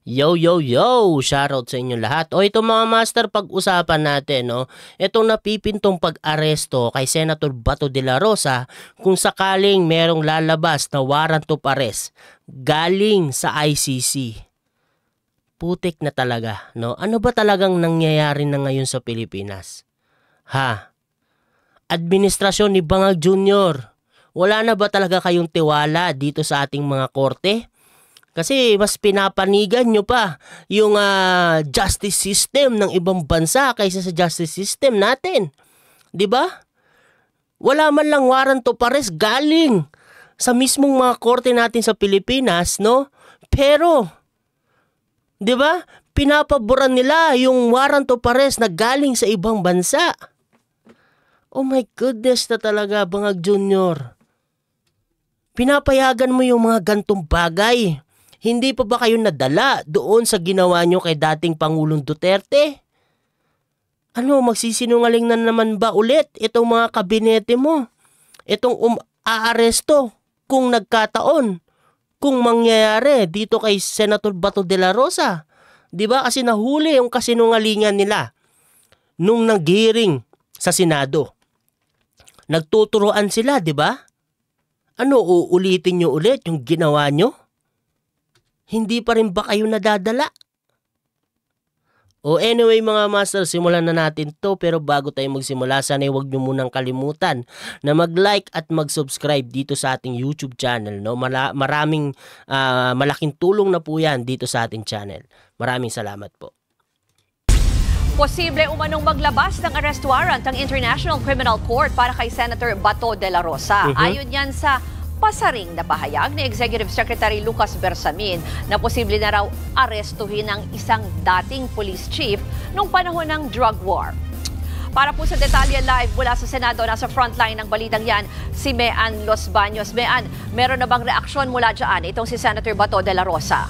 Yo, yo, yo! Shoutout sa inyo lahat. O ito mga master, pag-usapan natin, no? Itong napipintong pag-aresto kay Senator Bato de la Rosa kung sakaling merong lalabas na warrant of arrest galing sa ICC. Putik na talaga, no? Ano ba talagang nangyayari na ngayon sa Pilipinas? Administrasyon ni Bangag Jr., wala na ba talaga kayong tiwala dito sa ating mga korte? Kasi mas pinapanigan nyo pa yung justice system ng ibang bansa kaysa sa justice system natin. 'Di ba? Wala man lang warrant of arrest galing sa mismong mga korte natin sa Pilipinas, no? Pero 'di ba? Pinapaboran nila yung warrant of arrest na galing sa ibang bansa. Oh my goodness na talaga, Bangag Jr. Pinapayagan mo yung mga gantong bagay. Hindi pa ba kayo nadala doon sa ginawa nyo kay dating Pangulong Duterte? Ano, magsisinungaling na naman ba ulit itong mga kabinete mo? Itong aaresto kung nagkataon, kung mangyayari dito kay Senator Bato de la Rosa. Diba? Kasi nahuli yung kasinungalingan nila nung nag-hearing sa Senado. Nagtuturoan sila, diba? Ano, uulitin nyo ulit yung ginawa nyo? Hindi pa rin ba kayo nadadala? O anyway mga master, simulan na natin to. Pero bago tayo magsimula, sana huwag nyo munang kalimutan na mag-like at mag-subscribe dito sa ating YouTube channel. No? Maraming malaking tulong na po yan dito sa ating channel. Maraming salamat po. Posible umanong maglabas ng arrest warrant ang International Criminal Court para kay Senator Bato de la Rosa. Ayon yan sa pasaring na pahayag ni Executive Secretary Lucas Bersamin na posible na raw arestuhin ang isang dating police chief nung panahon ng drug war. Para po sa detalye live mula sa Senado, nasa frontline ng balitang yan si Mean Los Baños. Mean, meron na bang reaksyon mula dyan itong si Senator Bato de la Rosa?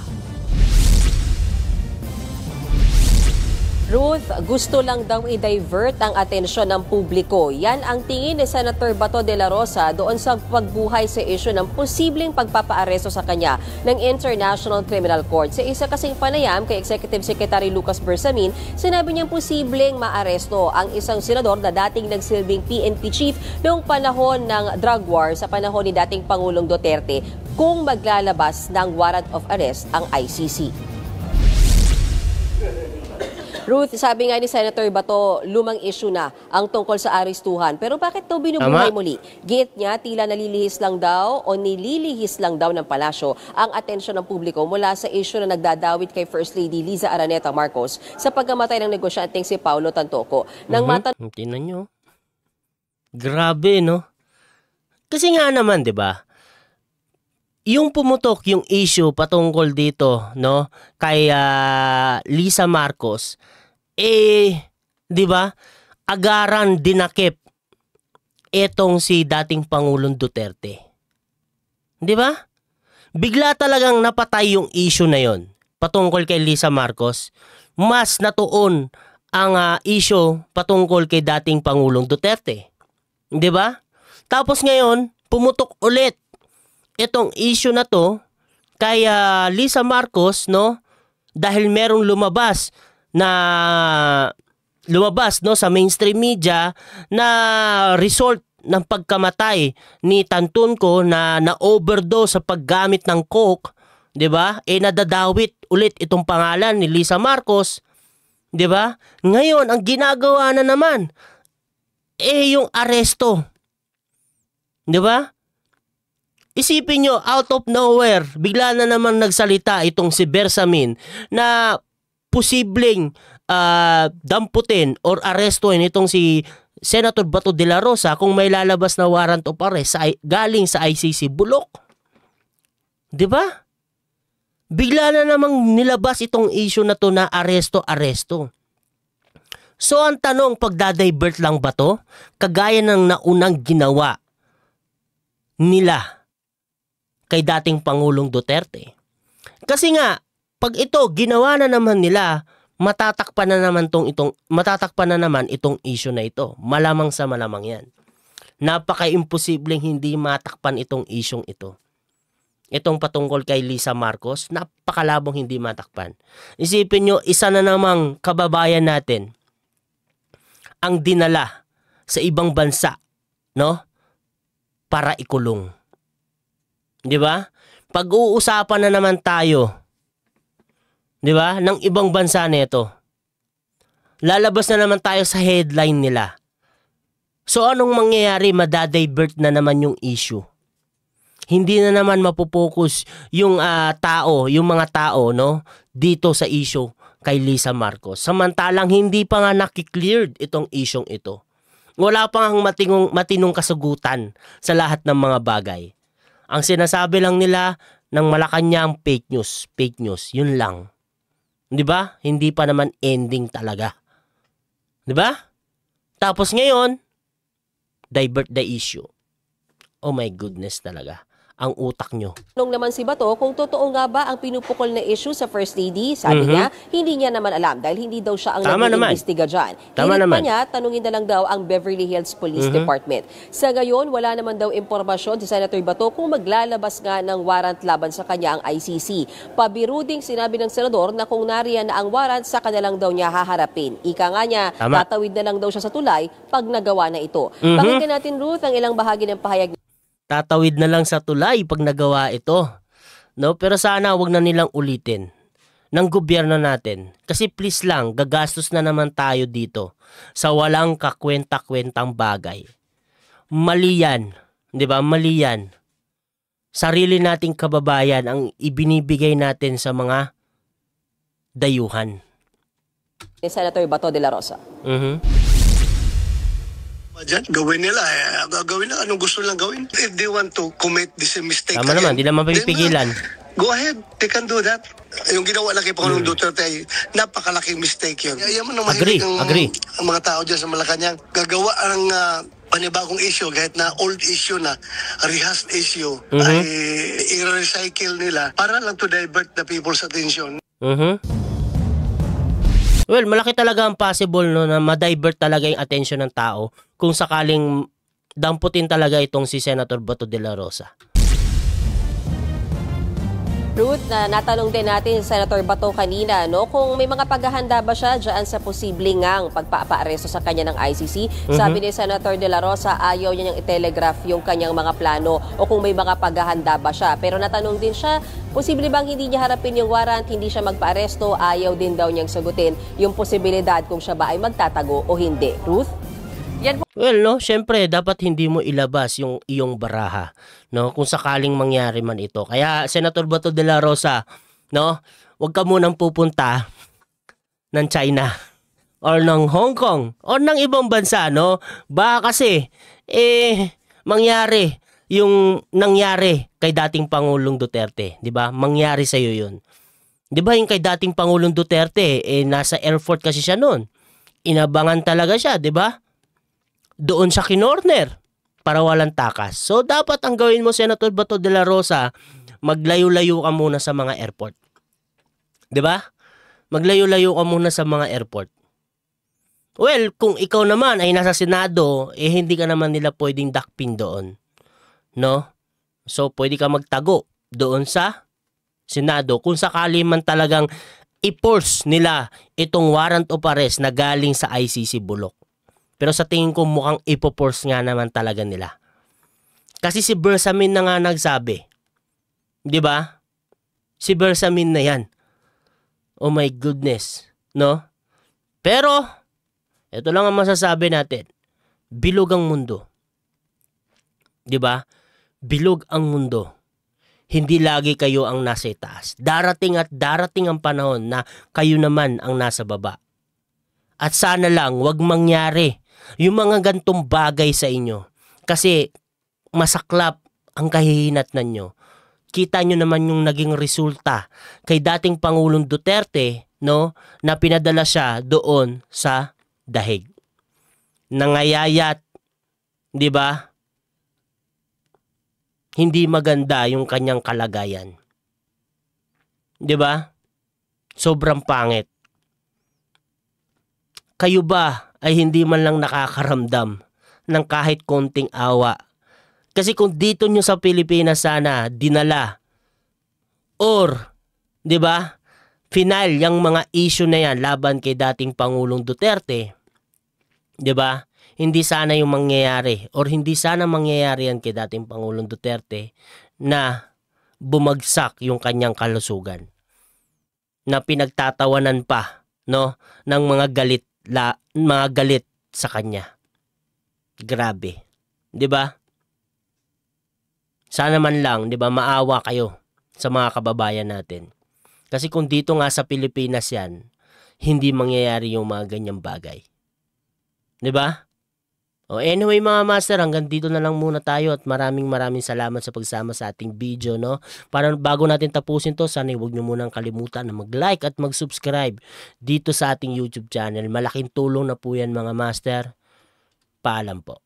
Ruth, gusto lang daw i-divert ang atensyon ng publiko. Yan ang tingin ni Senator Bato de la Rosa doon sa pagbuhay sa isyu ng posibleng pagpapaaresto sa kanya ng International Criminal Court. Sa isa kasing panayam kay Executive Secretary Lucas Bersamin, sinabi niyang posibleng maaresto ang isang senador na dating nagsilbing PNP chief noong panahon ng drug war sa panahon ni dating Pangulong Duterte kung maglalabas ng warrant of arrest ang ICC. Ruth, sabi nga ni Senator Bato, lumang issue na ang tungkol sa arestuhan. Pero bakit ito binubuhay muli? Git niya, tila nililihis lang daw ng palasyo ang atensyon ng publiko mula sa issue na nagdadawit kay First Lady Liza Araneta Marcos sa pagkamatay ng negosyanteng si Paulo Tantoco. Tingnan nyo. Grabe, no? Kasi nga naman, di ba? Yung pumutok yung issue patungkol dito, no, kay Liza Marcos, di ba? Agaran dinakip etong si dating Pangulong Duterte. Di ba? Bigla talagang napatay yung issue na yon patungkol kay Liza Marcos. Mas natuon ang issue patungkol kay dating Pangulong Duterte. Di ba? Tapos ngayon, pumutok ulit itong issue na to kay Liza Marcos, no? Dahil merong lumabas no sa mainstream media na result ng pagkamatay ni Tantoco na overdose sa paggamit ng coke, 'di ba? Nadadawit ulit itong pangalan ni Liza Marcos, 'di ba? Ngayon ang ginagawa na naman yung aresto. 'Di ba? Isipin nyo, out of nowhere, bigla na naman nagsalita itong si Bersamin na posibleng damputin or arestuhin itong si Senator Bato de la Rosa kung may lalabas na warrant of arrest galing sa ICC. Bulok. Diba? Bigla na namang nilabas itong issue na to na aresto. So ang tanong, pagdadivert lang ba to? Kagaya ng naunang ginawa nila kay dating Pangulong Duterte. Kasi nga, pag ito ginawa na naman nila, matatakpan na naman itong issue na ito. Malamang sa malamang 'yan. Napaka-imposibleng hindi matakpan itong isyong ito. itong patungkol kay Lisa Marcos, napakalabong hindi matakpan. Isipin nyo, isa na namang kababayan natin ang dinala sa ibang bansa, no? Para ikulong. Di ba? Pag-uusapan na naman tayo, di ba, ng ibang bansa nito. Lalabas na naman tayo sa headline nila. So anong mangyayari? Madadivert na naman yung issue. Hindi na naman mapopokus yung yung mga tao, no, dito sa issue kay Lisa Marcos. Samantalang hindi pa nga nakikleared itong isyong ito. Wala pa nga matinong kasagutan sa lahat ng mga bagay. Ang sinasabi lang nila ng Malacanang fake news, yun lang. 'Di ba? Hindi pa naman ending talaga. 'Di ba? Tapos ngayon, divert the issue. Oh my goodness talaga. Ang utak nyo. Nung naman si Bato, kung totoo nga ba ang pinupukol na issue sa First Lady, sabi niya, hindi niya naman alam dahil hindi daw siya ang nag-iimbestiga dyan. Hinit pa niya, tanungin na lang daw ang Beverly Hills Police Department. Sa gayon, wala naman daw impormasyon si Senator Bato kung maglalabas nga ng warrant laban sa kanya ang ICC. Pabiruding sinabi ng senador na kung nariyan na ang warrant, saka na lang daw niya haharapin. Ika nga niya, tatawid na lang daw siya sa tulay pag nagawa na ito. Pakinggan natin, Ruth, ang ilang bahagi ng pahayag. Tatawid na lang sa tulay pag nagawa ito. No? Pero sana wag na nilang ulitin ng gobyerno natin. Kasi please lang, gagastos na naman tayo dito sa walang kakwenta-kwentang bagay. Mali yan. Di ba? Mali yan. Sarili nating kababayan ang ibinibigay natin sa mga dayuhan. Senator Bato de la Rosa. Diyan, gawin nila. Gawin na anong gusto nilang gawin. If they want to commit this mistake Tama naman, di naman mapipigilan. Go ahead, they can do that. Yung ginawa lang kay Pangulong Duterte ay napakalaking mistake yun. Ayaw mo nang Agree. Ang mga tao dyan sa Malacanang gagawa ang panibagong issue kahit na old issue na, rehashed issue, ay i-recycle nila para lang to divert the people's attention. Well, malaki talaga ang possible no, na ma-divert talaga yung attention ng tao kung sakaling damputin talaga itong si Senator Bato de la Rosa. Ruth, natanong din natin si Senator Bato kanina, no, kung may mga paghahanda ba siya dyan sa posibleng ngang pagpapaaresto sa kanya ng ICC. Sabi ni Senator de la Rosa, ayaw niya niyang i-telegraph yung kanyang mga plano o kung may mga paghahanda ba siya. Pero natanong din siya, posible bang hindi niya harapin yung warrant, hindi siya magpaaresto, ayaw din daw niyang sagutin yung posibilidad kung siya ba ay magtatago o hindi. Ruth? Well, no, syempre dapat hindi mo ilabas yung iyong baraha, no, kung sakaling mangyari man ito. Kaya Senator Bato de la Rosa, no, wag ka munang pupunta ng China or ng Hong Kong or ng ibang bansa, no. Baka kasi mangyari yung nangyari kay dating Pangulong Duterte, 'di ba? Mangyari sa iyo 'yun. 'Di ba yung kay dating Pangulong Duterte, nasa airport kasi siya noon. Inabangan talaga siya, 'di ba? Doon sa kinorner para walang takas. So dapat ang gawin mo, Senator Bato de la Rosa, maglayo-layo ka muna sa mga airport. 'Di ba? Maglayo-layo ka muna sa mga airport. Well, kung ikaw naman ay nasa Senado, hindi ka naman nila pwedeng dakpin doon. No? So pwede ka magtago doon sa Senado kung sakali man talagang i-force nila itong warrant of arrest na galing sa ICC Bulok. Pero sa tingin ko mukhang ipoforce nga naman talaga nila. Kasi si Bersamin na nga nagsabi. 'Di ba? Si Bersamin na yan. Oh my goodness. No? Pero, ito lang ang masasabi natin. Bilog ang mundo. 'Di ba? Bilog ang mundo. Hindi lagi kayo ang nasa itaas. Darating at darating ang panahon na kayo naman ang nasa baba. At sana lang wag mangyari yung mga gantong bagay sa inyo. Kasi masaklap ang kahihinatnan nyo. Kita nyo naman yung naging resulta kay dating Pangulong Duterte, no, na pinadala siya doon sa dahig. Nangayayat, 'di ba? Hindi maganda yung kanyang kalagayan. 'Di ba? Sobrang pangit. Kayo ba ay hindi man lang nakakaramdam ng kahit konting awa? Kasi kung dito nyo sa Pilipinas sana dinala or 'di ba? Final yung mga issue na yan laban kay dating Pangulong Duterte, 'di ba? Hindi sana yung mangyayari or hindi sana mangyayari yan kay dating Pangulong Duterte na bumagsak yung kanyang kalusugan. Na pinagtatawanan pa, no, ng mga galit sa kanya. Grabe. 'Di ba? Sana man lang, 'di ba, maawa kayo sa mga kababayan natin. Kasi kung dito nga sa Pilipinas yan, hindi mangyayari yung mga ganyang bagay. 'Di ba? O anyway mga master, hanggang dito na lang muna tayo at maraming salamat sa pagsama sa ating video, no? Para bago natin tapusin to, sana huwag nyo munang kalimutan na mag-like at mag-subscribe dito sa ating YouTube channel. Malaking tulong na po yan mga master. Paalam po.